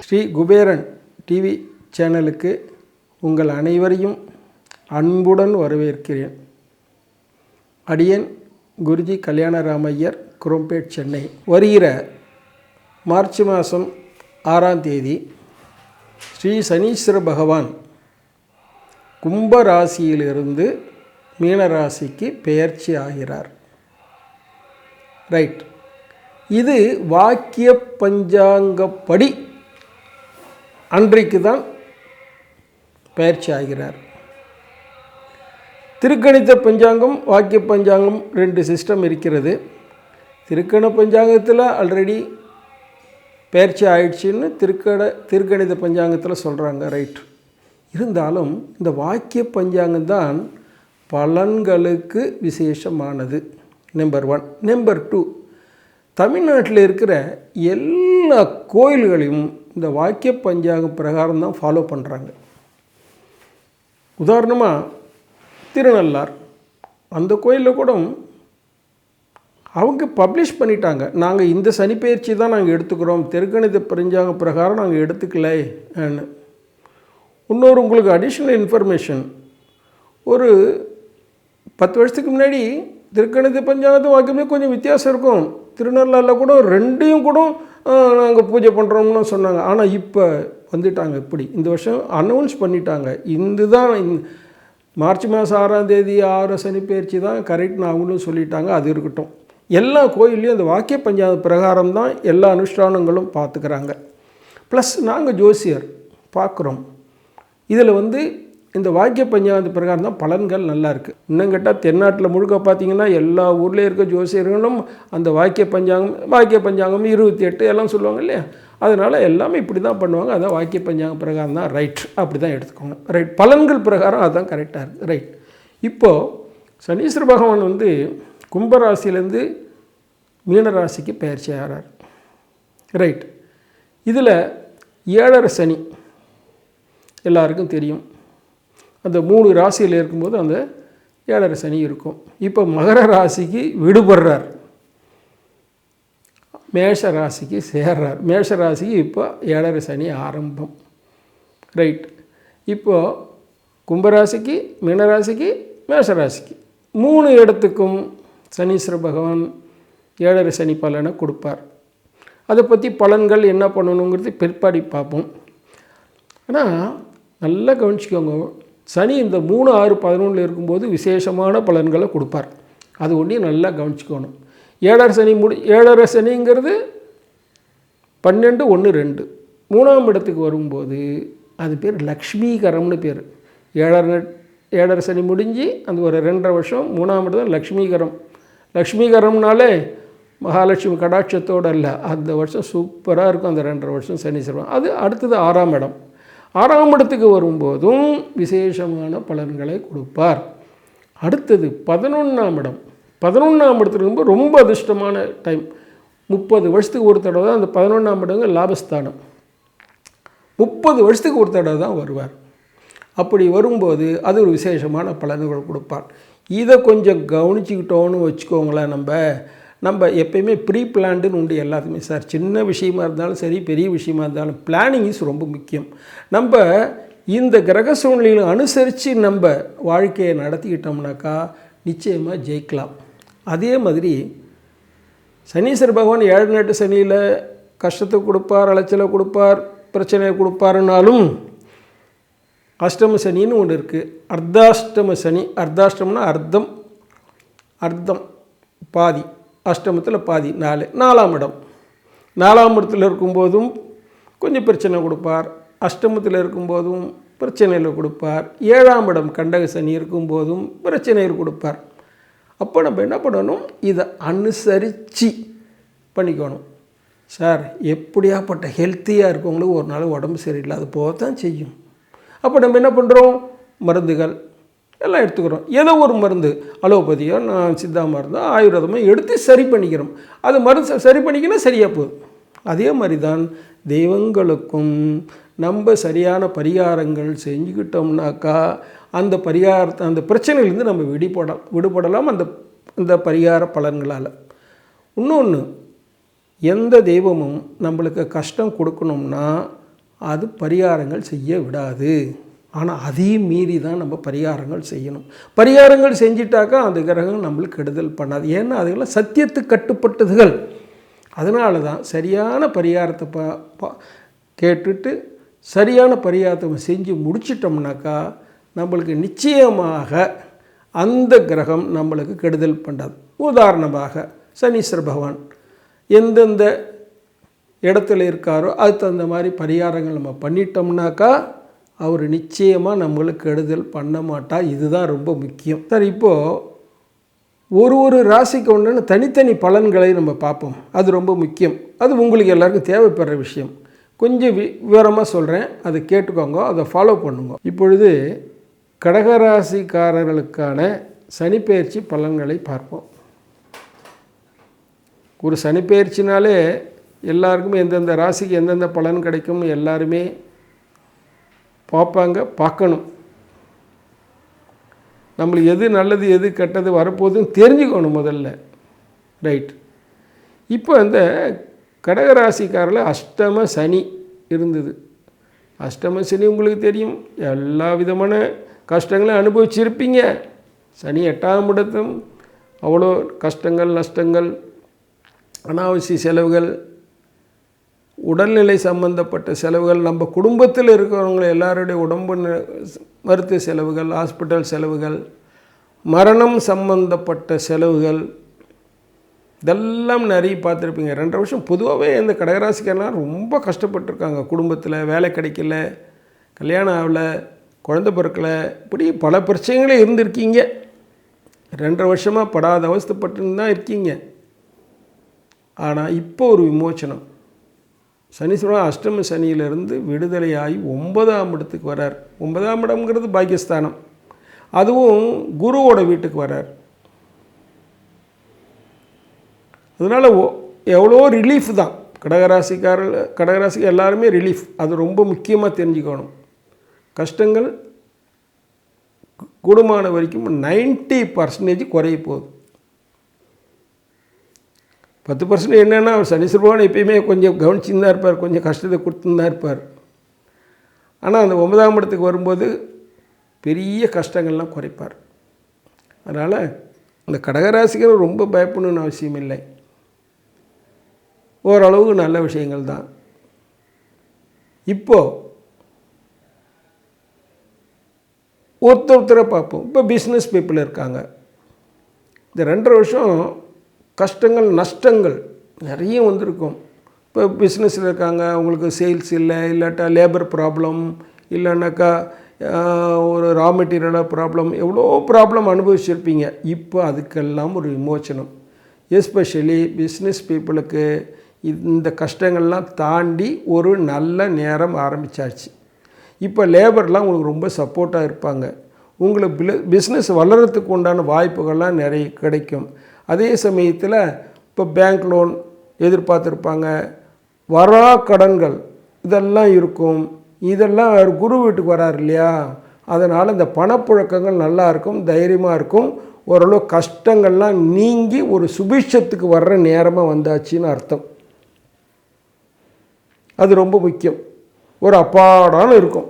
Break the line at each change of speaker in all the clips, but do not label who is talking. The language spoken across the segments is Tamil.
ஸ்ரீ குபேரன் டிவி சேனலுக்கு உங்கள் அனைவரையும் அன்புடன் வரவேற்கிறேன். அடியேன் குருஜி கல்யாணராமையர், குரோம்பேட், சென்னை. வருகிற மார்ச் மாதம் 6ஆம் தேதி ஸ்ரீ சனீஸ்வர பகவான் கும்பராசியிலிருந்து மீனராசிக்கு பெயர்ச்சி ஆகிறார். ரைட். இது வாக்கிய பஞ்சாங்கப்படி அன்றைக்கு தான் பயிற்சி ஆகிறார். திருக்கணித பஞ்சாங்கம், வாக்கிய பஞ்சாங்கம் 2 சிஸ்டம் இருக்கிறது. திருக்கண பஞ்சாங்கத்தில் ஆல்ரெடி பயிற்சி ஆயிடுச்சுன்னு திருக்கணித பஞ்சாங்கத்தில் சொல்கிறாங்க. ரைட். இருந்தாலும் இந்த வாக்கிய பஞ்சாங்கம் தான் பலன்களுக்கு விசேஷமானது. நம்பர் 1. நம்பர் 2, தமிழ்நாட்டில் இருக்கிற எல்லா கோயில்களையும் இந்த வாக்கிய பஞ்சாங்க பிரகாரம் தான் ஃபாலோ பண்ணுறாங்க. உதாரணமாக திருநள்ளார், அந்த கோயிலில் கூட அவங்க பப்ளிஷ் பண்ணிட்டாங்க, நாங்கள் இந்த சனிப்பெயர்ச்சி தான் நாங்கள் எடுத்துக்கிறோம், திருக்கணித பஞ்சாங்க பிரகாரம் நாங்கள் எடுத்துக்கலை. இன்னொரு உங்களுக்கு அடிஷ்னல் இன்ஃபர்மேஷன், ஒரு 10 வருஷத்துக்கு முன்னாடி திருக்கணித பஞ்சாங்கத்து வாக்கியமே கொஞ்சம் வித்தியாசம் இருக்கும். திருநள்ளாறில் கூட 2ஐயும் கூட நாங்கள் பூஜை பண்ணுறோம்னு சொன்னாங்க. ஆனால் இப்போ வந்துட்டாங்க. இப்படி இந்த வருஷம் அனௌன்ஸ் பண்ணிட்டாங்க, இதுதான் மார்ச் மாதம் 6ஆம் தேதி 6 சனிப்பெயர்ச்சி தான் கரெக்ட்னு அவங்களும் சொல்லிட்டாங்க. அது இருக்கட்டும். எல்லா கோயில்லையும் அந்த வாக்கிய பஞ்சாங்க பிரகாரம் தான் எல்லா அனுஷ்டானங்களும் பார்த்துக்கிறாங்க. ப்ளஸ் நாங்கள் ஜோசியர் பார்க்குறோம். இதில் இந்த வாக்கிய பஞ்சாங்க பிரகாரம் தான் பலன்கள் நல்லா இருக்குது. இன்னும் கேட்டால் தென்னாட்டில் முழுக்க பார்த்திங்கன்னா எல்லா ஊர்லேயும் இருக்க ஜோசியர்களும் அந்த வாக்கிய பஞ்சாங்கம் 28 எல்லாம் சொல்லுவாங்க இல்லையா, அதனால் எல்லாமே இப்படி தான் பண்ணுவாங்க. அதான் வாக்கிய பஞ்சாங்க பிரகாரம் தான் ரைட், அப்படி தான் எடுத்துக்கோங்க. ரைட். பலன்கள் பிரகாரம் அதுதான் கரெக்டாக இருக்குது. ரைட். இப்போது சனீஸ்வர பகவான் கும்பராசிலேருந்து மீனராசிக்கு பெயர்ச்சி ஆகிறார். ரைட். இதில் 7.5 சனி எல்லாருக்கும் தெரியும். அந்த 3 ராசியில் இருக்கும்போது அந்த 7.5 சனி இருக்கும். இப்போ மகர ராசிக்கு விடுபடுறார், மேஷ ராசிக்கு சேர்றார். மேஷ ராசிக்கு இப்போ 7.5 சனி ஆரம்பம். ரைட். இப்போது கும்பராசிக்கு, மீனராசிக்கு, மேஷராசிக்கு 3 இடத்துக்கும் சனீஸ்வர பகவான் 7.5 சனி பலனை கொடுப்பார். அதை பற்றி பலன்கள் என்ன பண்ணணுங்கிறது பிற்பாடி பார்ப்போம். ஆனால் நல்லா கவனிச்சிக்கோங்க, சனி இந்த 3, 6, 11 இருக்கும்போது விசேஷமான பலன்களை கொடுப்பார். அது ஒன்றையும் நல்லா கவனிச்சிக்கணும். 7.5 சனி 7.5 சனிங்கிறது 12, 1, 2 3ஆம் இடத்துக்கு வரும்போது அது பேர் லக்ஷ்மீகரம்னு பேர். 7.5 சனி முடிஞ்சு அந்த ஒரு 2.5 வருஷம் 3ஆம் இடம் தான் லக்ஷ்மீகரம். லக்ஷ்மீகரம்னாலே மகாலட்சுமி கடாட்சத்தோடு அல்ல, அந்த வருஷம் சூப்பராக இருக்கும். அந்த 2.5 வருஷம் சனீஸ்வரன். அது அடுத்தது 6ஆம் இடம். 6ஆம் இடத்துக்கு வரும்போதும் விசேஷமான பலன்களை கொடுப்பார். அடுத்தது 11ஆம் இடம். 11ஆம் இடத்துக்கு வரும்போது ரொம்ப அதிர்ஷ்டமான டைம். 30 வருஷத்துக்கு ஒரு தடவை தான் அந்த 11ஆம் இடங்க லாபஸ்தானம். 30 வருஷத்துக்கு ஒரு தடவை தான் வருவார். அப்படி வரும்போது அது ஒரு விசேஷமான பலன்கள் கொடுப்பார். இதை கொஞ்சம் கவனிச்சுக்கிட்டோன்னு வச்சுக்கோங்களேன். நம்ம எப்பயுமே ப்ரீ பிளான்டுன்னு உண்டு எல்லாத்துக்குமே. சார், சின்ன விஷயமா இருந்தாலும் சரி, பெரிய விஷயமா இருந்தாலும் பிளானிங் இஸ் ரொம்ப முக்கியம். நம்ம இந்த கிரக சூழ்நிலைகளை அனுசரித்து நம்ம வாழ்க்கையை நடத்திக்கிட்டோம்னாக்கா நிச்சயமாக ஜெயிக்கலாம். அதே மாதிரி சனீஸ்வர பகவான் 7-8 சனியில் கஷ்டத்தை கொடுப்பார், அலைச்சலை கொடுப்பார், பிரச்சனையை கொடுப்பாருனாலும் அஷ்டம சனின்னு ஒன்று இருக்குது. அர்த்தாஷ்டம சனி. அர்த்தாஷ்டமம்னா அர்த்தம் பாதி, அஷ்டமத்தில் பாதி 4. 4ஆம் இடம். 4ஆம் இடத்துல இருக்கும்போதும் கொஞ்சம் பிரச்சனை கொடுப்பார், அஷ்டமத்தில் இருக்கும்போதும் பிரச்சனையில் கொடுப்பார், 7ஆம் இடம் கண்டக சனி இருக்கும்போதும் பிரச்சனைகள் கொடுப்பார். அப்போ நம்ம என்ன பண்ணணும், இதை அனுசரித்து பண்ணிக்கணும். சார், எப்படியாப்பட்ட ஹெல்த்தியாக இருக்கவங்களுக்கு ஒரு நாள் உடம்பு சரியில்லாத போக தான் செய்யும். அப்போ நம்ம என்ன பண்ணுறோம், மருந்துகள் எல்லாம் எடுத்துக்கிறோம். ஏதோ ஒரு மருந்து, அலோபதியோ சித்தா மருந்தோ ஆயுர்வேதமோ எடுத்து சரி பண்ணிக்கிறோம். அது மருந்து சரி பண்ணிக்கினா சரியாக போகுது. அதே மாதிரி தான் தெய்வங்களுக்கும் நம்ம சரியான பரிகாரங்கள் செஞ்சுக்கிட்டோம்னாக்கா அந்த பிரச்சனையிலேருந்து நம்ம விடுபடலாம். இந்த பரிகார பலன்களால். இன்னொன்று, எந்த தெய்வமும் நம்மளுக்கு கஷ்டம் கொடுக்கணும்னா அது பரிகாரங்கள் செய்ய விடாது. ஆனால் அதையும் மீறி தான் நம்ம பரிகாரங்கள் செய்யணும். பரிகாரங்கள் செஞ்சிட்டாக்கா அந்த கிரகம் நம்மளுக்கு கெடுதல் பண்ணாது. ஏன்னா அதுக்கெல்லாம் சத்தியத்துக்கு கட்டுப்பட்டதுகள். அதனால தான் சரியான பரிகாரத்தை கேட்டுட்டு சரியான பரிகாரத்தை செஞ்சு முடிச்சிட்டோம்னாக்கா நம்மளுக்கு நிச்சயமாக அந்த கிரகம் நம்மளுக்கு கெடுதல் பண்ணாது. உதாரணமாக சனீஸ்வர பகவான் எந்தெந்த இடத்துல இருக்காரோ அதுக்கு தகுந்த மாதிரி பரிகாரங்கள் நம்ம பண்ணிட்டோம்னாக்கா அவர் நிச்சயமாக நம்மளுக்கு கெடுதல் பண்ண மாட்டார். இதுதான் ரொம்ப முக்கியம். சரி, இப்போது ஒரு ராசிக்கு ஒன்று தனித்தனி பலன்களை நம்ம பார்ப்போம். அது ரொம்ப முக்கியம். அது உங்களுக்கு எல்லாருக்கும் தேவைப்படுற விஷயம். கொஞ்சம் விவரமாக சொல்கிறேன், அதை கேட்டுக்கோங்க, அதை ஃபாலோ பண்ணுங்க. இப்பொழுது கடகராசிக்காரர்களுக்கான சனிப்பெயர்ச்சி பலன்களை பார்ப்போம். ஒரு சனிப்பெயர்ச்சினாலே எல்லாருக்குமே எந்தெந்த ராசிக்கு எந்தெந்த பலன் கிடைக்கும் எல்லாருமே பார்க்கணும். நம்மளுக்கு எது நல்லது எது கெட்டது வரப்போகுதுன்னு தெரிஞ்சுக்கணும் முதல்ல. ரைட். இப்போ இந்த கடகராசிக்காரில் அஷ்டம சனி இருந்தது. அஷ்டம சனி உங்களுக்கு தெரியும், எல்லா விதமான கஷ்டங்களையும் அனுபவிச்சிருப்பீங்க. சனி 8ஆம் இடத்தும் அவ்வளோ கஷ்டங்கள், நஷ்டங்கள், அனாவசிய செலவுகள், உடல்நிலை சம்பந்தப்பட்ட செலவுகள், நம்ம குடும்பத்தில் இருக்கிறவங்க எல்லாருடைய உடம்பு மருத்துவ செலவுகள், ஹாஸ்பிட்டல் செலவுகள், மரணம் சம்பந்தப்பட்ட செலவுகள், இதெல்லாம் நிறைய பார்த்துருப்பீங்க. 2.5 வருஷம் பொதுவாகவே இந்த கடகராசிக்கெல்லாம் ரொம்ப கஷ்டப்பட்டுருக்காங்க. குடும்பத்தில் வேலை கிடைக்கல, கல்யாணம் ஆகலை, குழந்தை பிறக்கலை, இப்படி பல பிரச்சனைகளே இருந்திருக்கீங்க. 2.5 வருஷமாக படாத அவஸ்தைப்பட்டு தான் இருக்கீங்க. ஆனால் இப்போ ஒரு விமோச்சனம். சனீஸ்வரன் அஷ்டம சனியிலிருந்து விடுதலையாகி 9ஆம் இடத்துக்கு வரார். 9ஆம் இடம்ங்கிறது பாக்கியஸ்தானம். அதுவும் குருவோட வீட்டுக்கு வரார். அதனால் எவ்வளோ ரிலீஃப் தான். கடகராசிக்கு எல்லாருமே ரிலீஃப். அது ரொம்ப முக்கியமாக தெரிஞ்சுக்கணும். கஷ்டங்கள் கூடுமான வரைக்கும் 90% குறைய போகுது. 10% என்னென்னா அவர் சனீஸ்வர பகவான் எப்பயுமே கொஞ்சம் கவனிச்சுன்னு தான் இருப்பார், கொஞ்சம் கஷ்டத்தை கொடுத்துன்னு தான் இருப்பார். ஆனால் அந்த 9ஆம் இடத்துக்கு வரும்போது பெரிய கஷ்டங்கள்லாம் குறைப்பார். அதனால் இந்த கடகராசிகள் ரொம்ப பயப்படணும்னு அவசியம் இல்லை. ஓரளவுக்கு நல்ல விஷயங்கள் தான். இப்போது ஒருத்தரை பார்ப்போம். இப்போ பிஸ்னஸ் பீப்புள் இருக்காங்க. இந்த 2.5 வருஷம் கஷ்டங்கள், நஷ்டங்கள் நிறைய வந்திருக்கும். இப்போ பிஸ்னஸில் இருக்காங்க, அவங்களுக்கு சேல்ஸ் இல்லை, இல்லாட்டா லேபர் ப்ராப்ளம், இல்லைன்னாக்கா ஒரு ரா மெட்டீரியலாக ப்ராப்ளம், எவ்வளோ ப்ராப்ளம் அனுபவிச்சிருப்பீங்க. இப்போ அதுக்கெல்லாம் ஒரு விமோச்சனம். எஸ்பெஷலி பிஸ்னஸ் பீப்புளுக்கு இந்த கஷ்டங்கள்லாம் தாண்டி ஒரு நல்ல நேரம் ஆரம்பித்தாச்சு. இப்போ லேபர்லாம் உங்களுக்கு ரொம்ப சப்போர்ட்டாக இருப்பாங்க. உங்களுக்கு பிஸ்னஸ் வளர்கிறதுக்கு உண்டான வாய்ப்புகள்லாம் நிறைய கிடைக்கும். அதே சமயத்தில் இப்போ பேங்க் லோன் எதிர்பார்த்துருப்பாங்க, வரா கடன்கள் இதெல்லாம் இருக்கும். இதெல்லாம் குரு வீட்டுக்கு வராரு இல்லையா, அதனால் இந்த பணப்புழக்கங்கள் நல்லா இருக்கும், தைரியமாக இருக்கும். ஓரளவு கஷ்டங்கள்லாம் நீங்கி ஒரு சுபிட்சத்துக்கு வர்ற நேரமாக வந்தாச்சின்னு அர்த்தம். அது ரொம்ப முக்கியம். ஒரு அப்பாடான இருக்கும்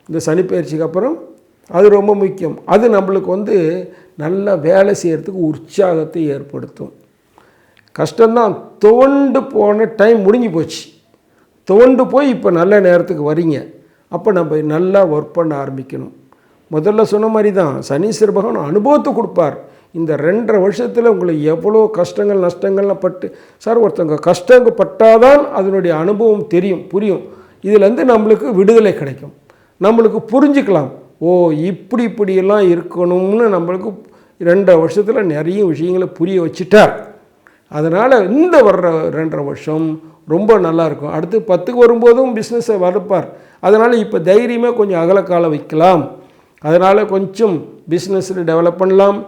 இந்த சனிப்பெயர்ச்சிக்கு அப்புறம். அது ரொம்ப முக்கியம். அது நம்மளுக்கு நல்லா வேலை செய்கிறதுக்கு உற்சாகத்தை ஏற்படுத்தும். கஷ்டம்தான், துவண்டு போன டைம் முடிஞ்சு போச்சு. துவண்டு போய் இப்போ நல்ல நேரத்துக்கு வரீங்க. அப்போ நம்ம நல்லா ஒர்க் பண்ண ஆரம்பிக்கணும். முதல்ல சொன்ன மாதிரி தான் சனீஸ்வர பகவான் அனுபவத்தை கொடுப்பார். இந்த 2.5 வருஷத்தில் உங்களுக்கு எவ்வளோ கஷ்டங்கள், நஷ்டங்கள்லாம் பட்டு, சார் ஒருத்தவங்க கஷ்டப்பட்டாதான் அதனுடைய அனுபவம் தெரியும், புரியும். இதிலேருந்து நம்மளுக்கு விடுதலை கிடைக்கும். நம்மளுக்கு புரிஞ்சுக்கலாம், ஓ இப்படியெல்லாம் இருக்கணும்னு நம்மளுக்கு 2.5 வருஷத்தில் நிறைய விஷயங்களை புரிய வச்சுட்டார். அதனால் இந்த வர்ற 2.5 வருஷம் ரொம்ப நல்லாயிருக்கும். அடுத்து 10க்கு வரும்போதும் பிஸ்னஸை வளர்ப்பார். அதனால் இப்போ தைரியமாக கொஞ்சம் அகலக்காலம் வைக்கலாம். அதனால் கொஞ்சம் பிஸ்னஸில் டெவலப் பண்ணலாம்,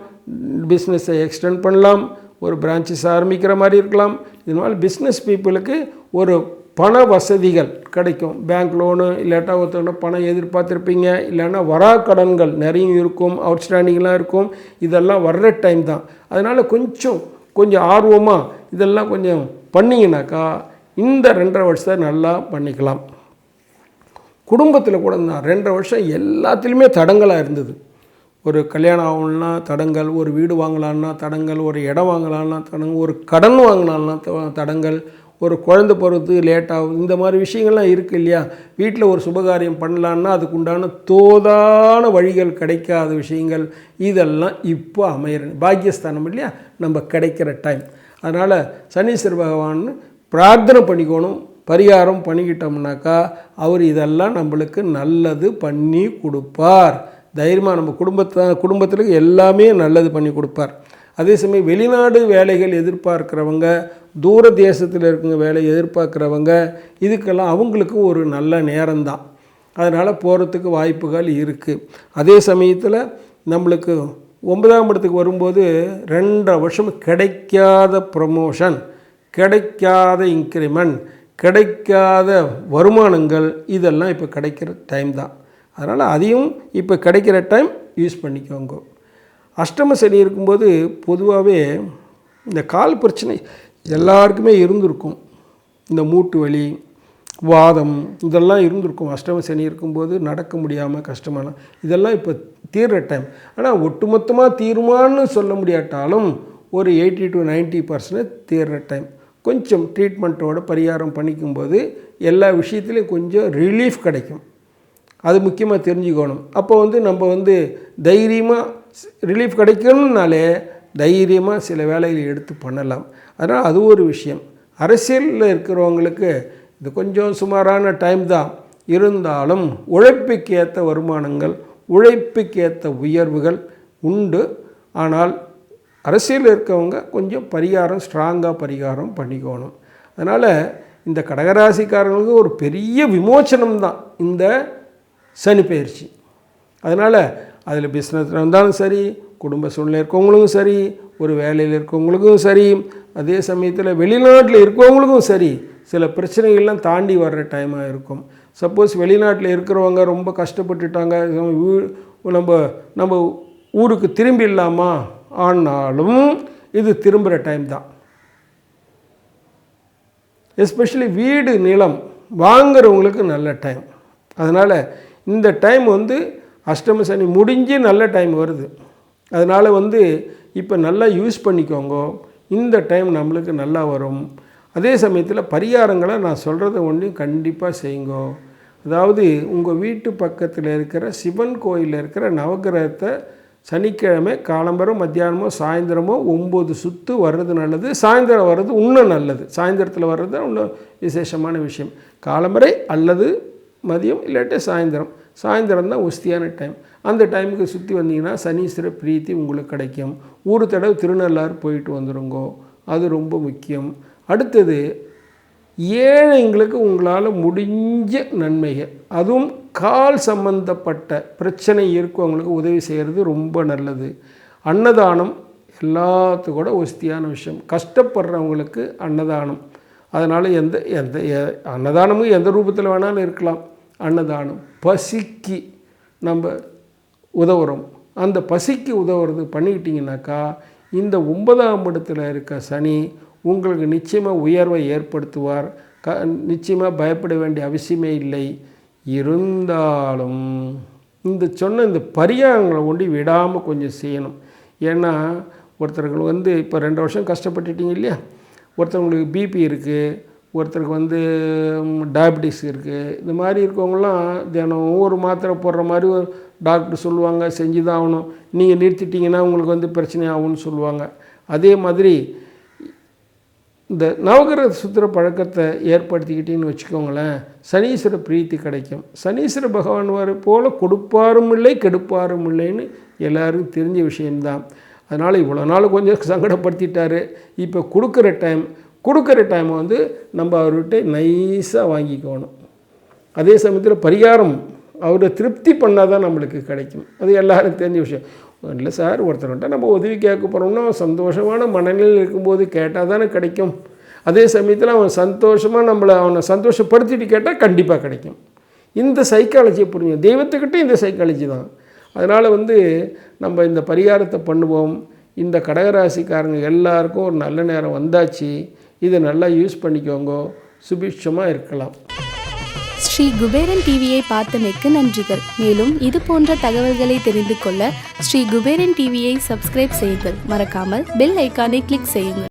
பிஸ்னஸை எக்ஸ்டெண்ட் பண்ணலாம், ஒரு பிரான்ச்சஸ் ஆரம்பிக்கிற மாதிரி இருக்கலாம். இதனால் பிஸ்னஸ் பீப்புளுக்கு ஒரு பண வசதிகள் கிடைக்கும். பேங்க் லோனு இல்லாட்டா ஒருத்தவங்க பணம் எதிர்பார்த்துருப்பீங்க, இல்லைன்னா வராக்கடன்கள் நிறைய இருக்கும், அவுட்ஸ்டாண்டிங்லாம் இருக்கும். இதெல்லாம் வர்ற டைம் தான். அதனால் கொஞ்சம் ஆர்வமாக இதெல்லாம் கொஞ்சம் பண்ணிங்கனாக்கா இந்த 2.5 வருஷத்தை நல்லா பண்ணிக்கலாம். குடும்பத்தில் கூட நான் 2.5 வருஷம் எல்லாத்துலேயுமே தடங்களாக இருந்தது. ஒரு கல்யாணம் ஆகணும்னா தடங்கள், ஒரு வீடு வாங்கலான்னா தடங்கள், ஒரு இடம் வாங்கலான்னா தடங்கள், ஒரு கடன் வாங்கினான்னா தடங்கள், ஒரு குழந்தை பருவத்து லேட்டாகும், இந்த மாதிரி விஷயங்கள்லாம் இருக்குது இல்லையா. வீட்டில் ஒரு சுபகாரியம் பண்ணலான்னா அதுக்கு உண்டான தோதான வழிகள் கிடைக்காத விஷயங்கள் இதெல்லாம் இப்போ அமையிற பாக்கியஸ்தானம் இல்லையா, நம்ம கிடைக்கிற டைம். அதனால் சனீஸ்வர பகவான் பிரார்த்தனை பண்ணிக்கணும், பரிகாரம் பண்ணிக்கிட்டோம்னாக்கா அவர் இதெல்லாம் நம்மளுக்கு நல்லது பண்ணி கொடுப்பார். தைரியமாக நம்ம குடும்பத்தில் எல்லாமே நல்லது பண்ணி கொடுப்பார். அதே சமயம் வெளிநாடு வேலைகள் எதிர்பார்க்குறவங்க, தூர தேசத்தில் இருக்கிற வேலையை எதிர்பார்க்குறவங்க, இதுக்கெல்லாம் அவங்களுக்கும் ஒரு நல்ல நேரம்தான். அதனால் போகிறதுக்கு வாய்ப்புகள் இருக்குது. அதே சமயத்தில் நம்மளுக்கு 9ஆம் இடத்துக்கு வரும்போது 2.5 வருஷம் கிடைக்காத ப்ரமோஷன், கிடைக்காத இன்க்ரிமெண்ட், கிடைக்காத வருமானங்கள் இதெல்லாம் இப்போ கிடைக்கிற டைம் தான். அதனால் அதையும் இப்போ கிடைக்கிற டைம் யூஸ் பண்ணிக்கோங்க. அஷ்டம சனி இருக்கும்போது பொதுவாகவே இந்த கால் பிரச்சனை எல்லாருக்குமே இருந்திருக்கும். இந்த மூட்டு வலி, வாதம் இதெல்லாம் இருந்திருக்கும். அஷ்டம சனி இருக்கும்போது நடக்க முடியாமல் கஷ்டமான இதெல்லாம் இப்போ தீர்ற டைம். ஆனால் ஒட்டுமொத்தமாக தீருமான்னு சொல்ல முடியாட்டாலும் ஒரு 80 to 90% தீர்ற டைம். கொஞ்சம் ட்ரீட்மெண்ட்டோட பரிகாரம் பண்ணிக்கும்போது எல்லா விஷயத்துலையும் கொஞ்சம் ரிலீஃப் கிடைக்கும். அது முக்கியமாக தெரிஞ்சுக்கணும். அப்போ நம்ம தைரியமாக ரிலீஃப் கிடைக்கணும்னாலே தைரியமாக சில வேலைகளை எடுத்து பண்ணலாம். அதனால் அது ஒரு விஷயம். அரசியலில் இருக்கிறவங்களுக்கு இது கொஞ்சம் சுமாரான டைம் தான். இருந்தாலும் உழைப்புக்கேற்ற வருமானங்கள், உழைப்புக்கேற்ற உயர்வுகள் உண்டு. ஆனால் அரசியலில் இருக்கவங்க கொஞ்சம் பரிகாரம் ஸ்ட்ராங்காக பரிகாரம் பண்ணிக்கணும். அதனால் இந்த கடகராசிக்காரங்களுக்கு ஒரு பெரிய விமோச்சனம் தான் இந்த சனி பயிற்சி. அதனால் அதில் பிஸ்னஸில் இருந்தாலும் சரி, குடும்ப சூழ்நிலை இருக்கவங்களுக்கும் சரி, ஒரு வேலையில் இருக்கவங்களுக்கும் சரி, அதே சமயத்தில் வெளிநாட்டில் இருக்கவங்களுக்கும் சரி, சில பிரச்சனைகள்லாம் தாண்டி வர்ற டைமாக இருக்கும். சப்போஸ் வெளிநாட்டில் இருக்கிறவங்க ரொம்ப கஷ்டப்பட்டுட்டாங்க, நம்ம ஊருக்கு திரும்பிடலாமா ஆனாலும் இது திரும்புகிற டைம் தான். எஸ்பெஷலி வீடு நிலம் வாங்குறவங்களுக்கு நல்ல டைம். அதனால் இந்த டைம் அஷ்டம சனி முடிஞ்சு நல்ல டைம் வருது. அதனால் இப்போ நல்லா யூஸ் பண்ணிக்கோங்க. இந்த டைம் நம்மளுக்கு நல்லா வரும். அதே சமயத்தில் பரிகாரங்களை நான் சொல்கிறத ஒன்றையும் கண்டிப்பாக செய்யுங்க. அதாவது உங்கள் வீட்டு பக்கத்தில் இருக்கிற சிவன் கோயிலில் இருக்கிற நவகிரகத்தை சனிக்கிழமை காலம்பரம் மத்தியானமோ சாயந்தரமோ 9 சுற்று வர்றது நல்லது. சாயந்தரம் வர்றது இன்னும் நல்லது. சாயந்தரத்தில் வர்றது இன்னும் விசேஷமான விஷயம். காலம்பரை அல்லது மதியம் இல்லாட்டி சாயந்தரம் தான் உஸ்தியான டைம். அந்த டைமுக்கு சுற்றி வந்தீங்கன்னா சனீஸ்வர பிரீத்தி உங்களுக்கு கிடைக்கும். ஒரு தடவை திருநள்ளாறு போயிட்டு வந்துடுங்கோ, அது ரொம்ப முக்கியம். அடுத்தது ஏழைங்களுக்கு உங்களால் முடிஞ்ச நன்மைகள், அதுவும் கால் சம்பந்தப்பட்ட பிரச்சனை இருக்கவங்களுக்கு உதவி செய்கிறது ரொம்ப நல்லது. அன்னதானம் எல்லாத்துக்கூட உஸ்தியான விஷயம். கஷ்டப்படுறவங்களுக்கு அன்னதானம். அதனால் எந்த அன்னதானமும் எந்த ரூபத்தில் வேணாலும் இருக்கலாம். அன்னதானம், பசிக்கு நம்ம உதவுறோம், அந்த பசிக்கு உதவுறது பண்ணிக்கிட்டிங்கனாக்கா இந்த 9ஆம் இடத்துல இருக்க சனி உங்களுக்கு நிச்சயமாக உயர்வை ஏற்படுத்துவார். நிச்சயமாக பயப்பட வேண்டிய அவசியமே இல்லை. இருந்தாலும் இந்த பரிகாரங்களை ஒண்டி விடாமல் கொஞ்சம் செய்யணும். ஏன்னா ஒருத்தர்கள் இப்போ 2 வருஷம் கஷ்டப்பட்டுட்டீங்க இல்லையா, ஒருத்தவங்களுக்கு பிபி இருக்குது, ஒருத்தருக்கு டயபெட்டிஸ் இருக்குது. இந்த மாதிரி இருக்கவங்களாம் தினம் ஒரு மாத்திரை போடுற மாதிரி ஒரு டாக்டர் சொல்லுவாங்க, செஞ்சு தான் ஆகணும். நீங்கள் நிறுத்திட்டிங்கன்னா உங்களுக்கு பிரச்சனை ஆகும்னு சொல்லுவாங்க. அதே மாதிரி இந்த நவகிரக சுத்திர பழக்கத்தை ஏற்படுத்திக்கிட்டின்னு வச்சுக்கோங்களேன், சனீஸ்வர பிரீத்தி கிடைக்கும். சனீஸ்வர பகவான் போல் கொடுப்பாரும் இல்லை கெடுப்பாரும் இல்லைன்னு எல்லோரும் தெரிஞ்ச விஷயம்தான். அதனால் இவ்வளோ நாள் கொஞ்சம் சங்கடப்படுத்திட்டார். இப்போ கொடுக்குற டைம் நம்ம அவர்கிட்ட நைஸாக வாங்கிக்கணும். அதே சமயத்தில் பரிகாரம் அவரை திருப்தி பண்ணால் தான் நம்மளுக்கு கிடைக்கும். அது எல்லாருக்கும் தெரிஞ்ச விஷயம். இல்லை சார், ஒருத்தர்கிட்ட நம்ம உதவி கேட்க போகிறோம்னா சந்தோஷமான மனநிலையில் இருக்கும்போது கேட்டால் தானே கிடைக்கும். அதே சமயத்தில் அவன் சந்தோஷமாக அவனை சந்தோஷப்படுத்திட்டு கேட்டால் கண்டிப்பாக கிடைக்கும். இந்த சைக்காலஜியை புரிஞ்சு தெய்வத்துக்கிட்டே இந்த சைக்காலஜி தான். அதனால் நம்ம இந்த பரிகாரத்தை பண்ணுவோம். இந்த கடகராசிக்காரங்க எல்லாருக்கும் ஒரு நல்ல நேரம் வந்தாச்சு. இதை நல்லா யூஸ் பண்ணிக்கோங்க, சுபிட்சமாக இருக்கலாம்.
ஸ்ரீ குபேரன் டிவியை பார்த்தமைக்கு நன்றிகள். மேலும் இது போன்ற தகவல்களை தெரிந்து கொள்ள ஸ்ரீ குபேரன் டிவியை சப்ஸ்கிரைப் செய்யுங்கள். மறக்காமல் பெல் ஐக்கானை கிளிக் செய்யுங்கள்.